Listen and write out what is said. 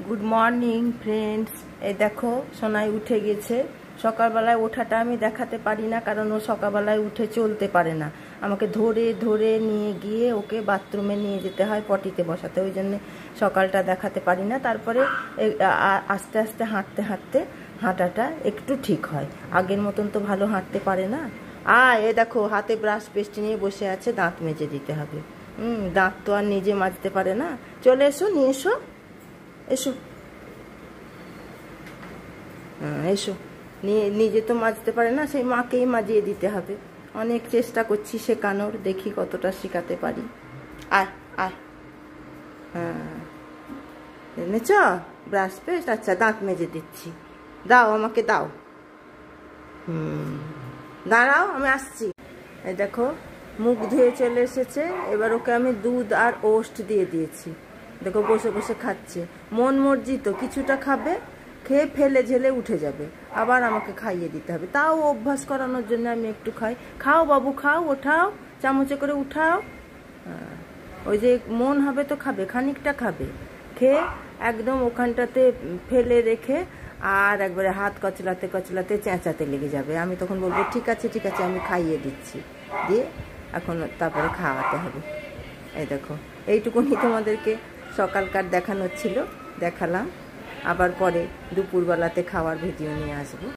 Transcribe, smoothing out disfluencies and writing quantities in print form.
Good morning friends. এই দেখো সোনাই উঠে গেছে। সকালবেলায় ওঠাটা আমি দেখাতে পারি না, কারণ ও সকালবেলায় উঠে চলতে পারে না। আমাকে ধরে ধরে নিয়ে গিয়ে ওকে বাথরুমে নিয়ে যেতে হয়, পটিতে বসাতে, ওই জন্যে সকালটা দেখাতে পারি না। তারপরে আস্তে আস্তে হাঁটতে হাঁটতে হাঁটাটা একটু ঠিক হয়, আগের মতন তো ভালো হাঁটতে পারে না। এ দেখো হাতে ব্রাশ পেস্ট নিয়ে বসে আছে, দাঁত মেজে দিতে হবে। দাঁত তো আর নিজে মাজতে পারে না। চলে এসো, নিয়ে এসো, এসো, এসো। নিজে তো মাজতে পারে না, সেই মাকেই মাজিয়ে দিতে হবে। অনেক চেষ্টা করছি শেখানোর, দেখি কতটা শেখাতে পারি। আয় আয়, হ্যাঁ এনেছ ব্রাশ পেস্ট? আচ্ছা, দাঁত মেজে দিচ্ছি, দাও আমাকে দাও। দাঁড়াও, আমি আসছি। এই দেখো মুখ ধুয়ে চলে এসেছে। এবার ওকে আমি দুধ আর ওস্ট দিয়ে দিয়েছি। দেখো বসে বসে খাচ্ছে, মন মর্জি তো, কিছুটা খাবে, খেয়ে ফেলে ঝেলে উঠে যাবে, আবার আমাকে খাইয়ে দিতে হবে। তাও অভ্যাস করানোর জন্য আমি একটু খাই। খাও বাবু খাও, ওঠাও, চামচে করে উঠাও। ওই যে মন হবে তো খাবে, খানিকটা খাবে, খেয়ে একদম ওখানটাতে ফেলে রেখে আর একবারে হাত কচলাতে কচলাতে চেঁচাতে লেগে যাবে। আমি তখন বলবো ঠিক আছে ঠিক আছে, আমি খাইয়ে দিচ্ছি, দিয়ে এখন তারপরে খাওয়াতে হবে। এই দেখো এইটুকুনি তোমাদেরকে সকালকার দেখানোর ছিল, দেখালাম। আবার পরে দুপুরবেলাতে খাওয়ার ভিডিও নিয়ে আসবো।